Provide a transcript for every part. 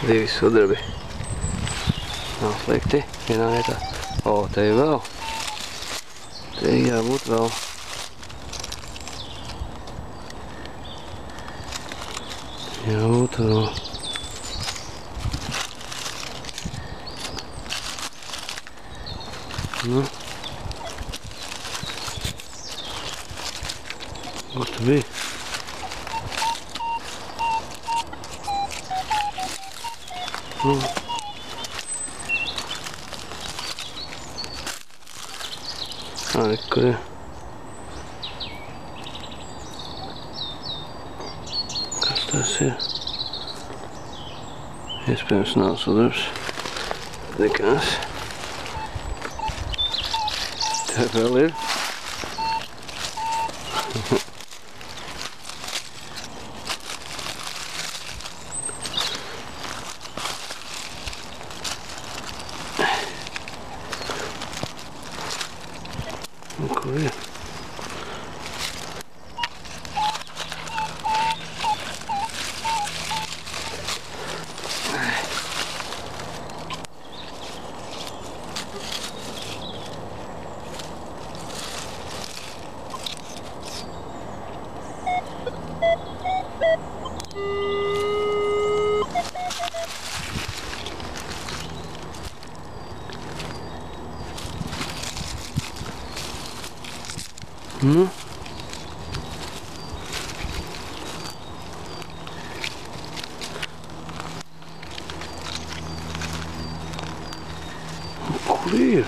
Divi sudrabi. Nav slikti, vienā vietā. O, te ir vēl. Te jābūt vēl. Jābūt vēl. Nu. Kur tu biji? Nu. Arī, kur ir? Kas tas ir? Iespējams nav sudrabs. Nekas. Te vēl ir. Kur ir? Nu? Kur ir?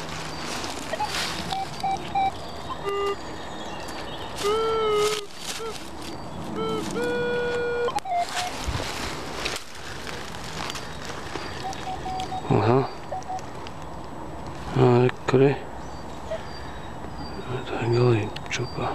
Aha. Arī, kur ir? Tā ir galīgi čupā.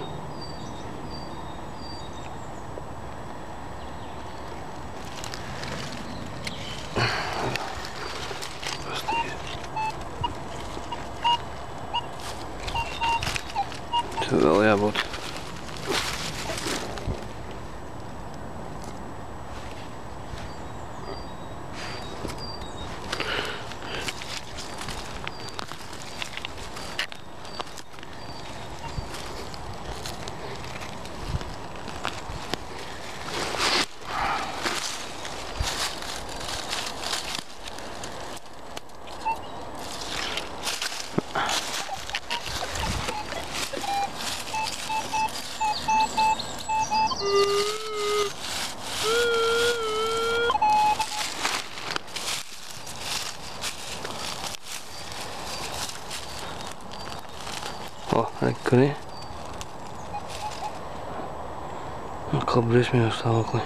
Tur vēl jābūt. O, kur ir? Atkal briesmīgā stāvoklī.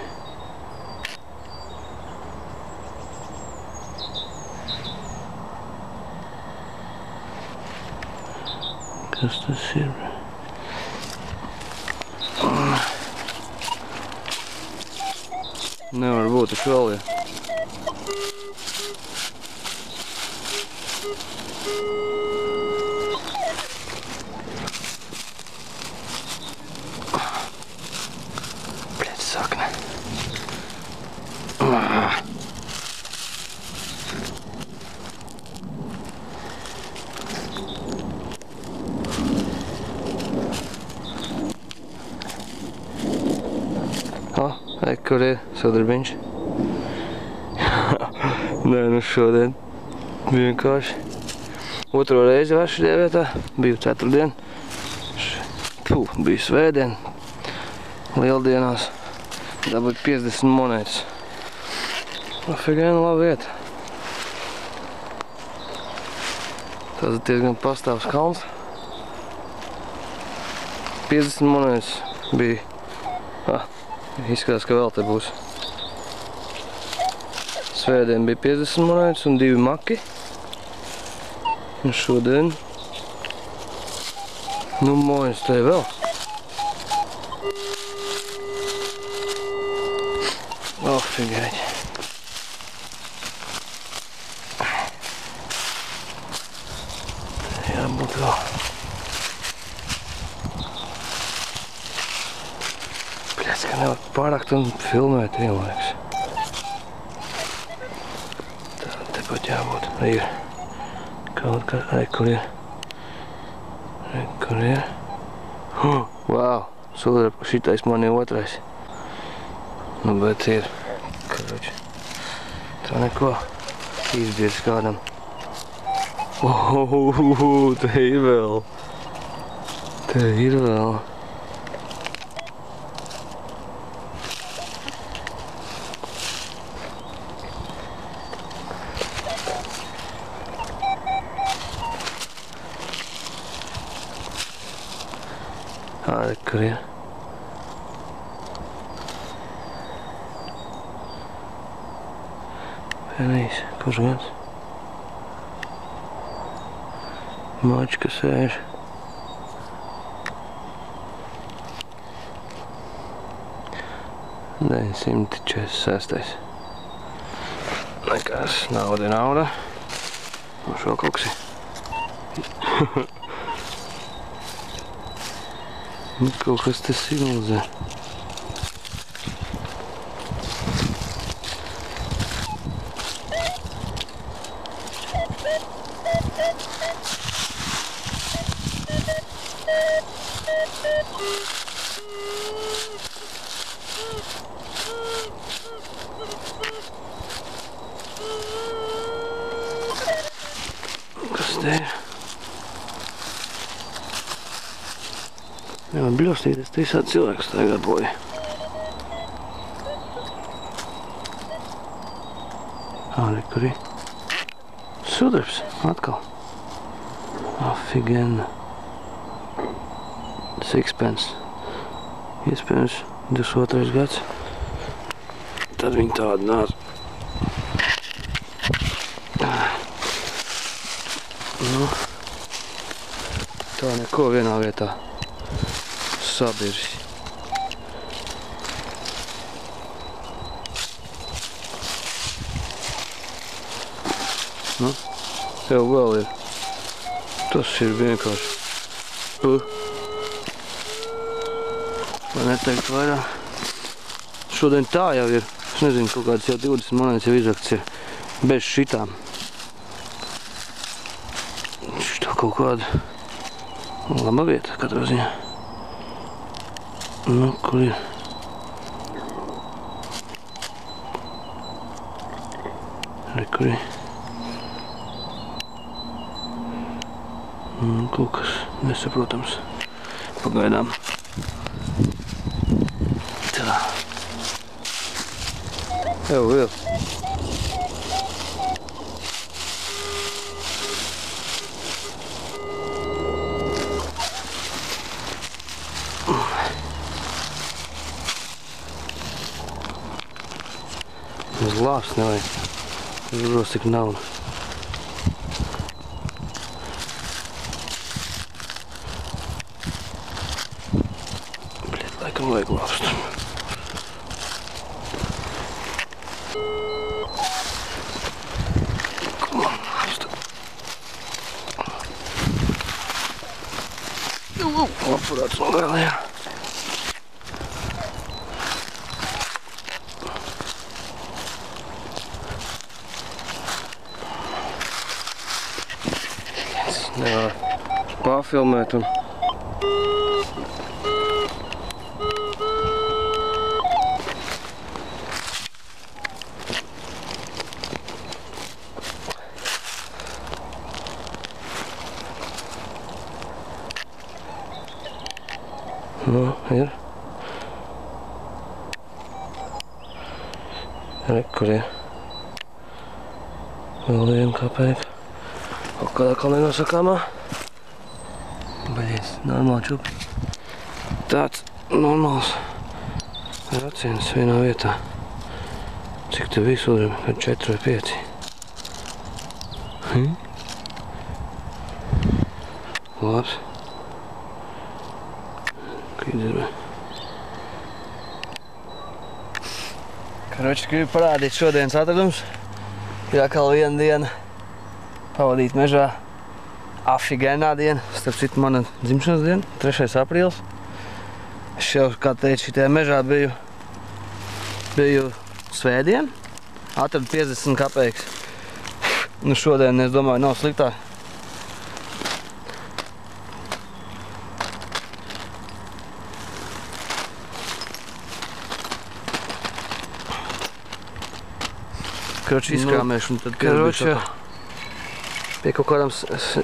Kas tas ir? Nevar būt, taču vēl ir. Bļet, sakne. O, kur ir sudrabiņš? Nē, nu šodien vienkārši otro reizi var šajā vietā. Biju ceturtdien. Biju svētdien. Lieldienās. Dabūt 50 monētas. Afigēna laba vieta. Tas ir diezgan pastāvs kalns. 50 monētas bija. Izskatās, ka vēl te būs. Svētdien bija 50 monētas un 2 maki. Un šodien, nu, mojas te vēl. Afigēķi. atkal. Pļēc, ka nevar pārākt un filmēt vienlaiks. Tā, tepat jābūt. Ir. Kaut kā, kur ir. Kur ir. Wow, sudraba, šitais man ir otrais. Nu, bet ir. Karoči. Tā neko. Izbieris kādam. Te ir vēl. Te ir vēl. Āre, kur ir. Penīs, kurš gads? Mačka sēž. $946. Nekas, nauda. Un šo koksi. Kaut kas te signalizē. Kas te ir? Jā, bļostīties, te visādi cilvēku staigā boja. Āre, kur ir? Sudrabs, atkal. Afigena. Sixpence. Iespējams, 22. gads. Tad viņi tādu nāc. Nu, tā neko vienā vietā sabirs. Nu, jau vēl ir. Tas ir vienkārši. Vai neteikt vairāk. Šodien tā jau ir. Es nezinu, kaut kādas jau 20 monētas jau izrakts ir bez šitām. Šitā kaut kāda laba vieta katrā ziņā. Nu, kur ir? Re, kur ir? Kaut kas nesaprotams. Pagaidām. Tā. Jau vēl. Uz lāps nevajag. Uzros tik naudu. Bļet, laikam vajag lāpstu. Apurāts nogalējā. Nevar pārfilmēt un... Nu, ir. Re, kur ir. Vēl viena kapēka. Kaut kādā kalnē nosakāmā. Baļies, normāli čupi. Tāds normāls raciens vienā vietā. Cik te bija sudrabi? 4 vai 5. Labs. Karoči, gribu parādīt šodienas atradums. Ir atkal viena diena pavadīt mežā. Afigenā diena, starp citu mana dzimšanas diena, 3. aprīlis. Es jau, kā teicu, šitajā mežā biju svētdien, atradu 50 kapeikas. Nu šodien, es domāju, nav sliktāk. Kroči izkrāmēšu, un tad, kroči, pie kaut kādām,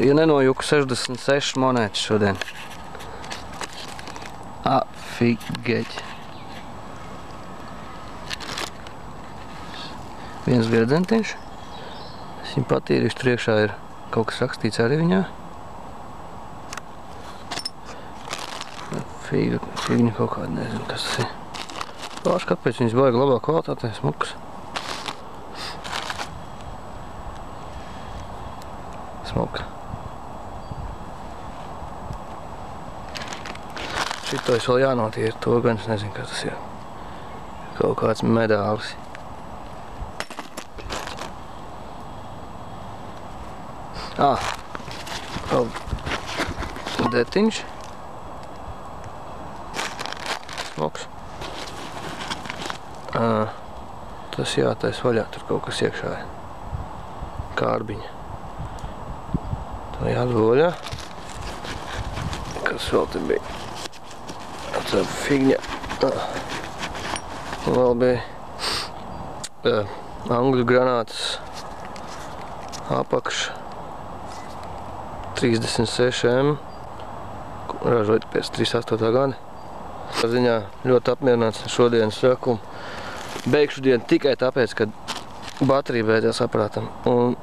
ja nenojuku, 66 monētas šodien. Afigeķi. Viens viedzentiņš. Es viņu patīrīšu, tur iekšā ir kaut kas rakstīts arī viņā. Figņa kaut kāda, nezinu, kas tas ir. Pārši, kāpēc viņas baigi labā kvalitātē, smukas. Smuka. Šito es vēl jānotīra, to gan es nezinu, kas tas ir. Kaut kāds medālis. Vēl detiņš. Smuks. Tas jātais vaļā, tur kaut kas iekšā ir. Kārbiņa. Tā jādod vaļā. Kas vēl te bija? Tā figņa. Vēl bija angļu granātas apakš 36M, ražot pēc 38. gada. Tā ziņā ļoti apmierināts ar šodienas sākumu. Beigšu dienu tikai tāpēc, ka baterija beidzās aparātam un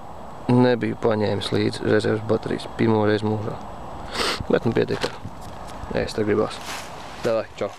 nebiju paņēmis līdzi rezerves baterijas pirmo reizi mūžā. Bet nu pietiek ar. Es te gribās. Davai, čau!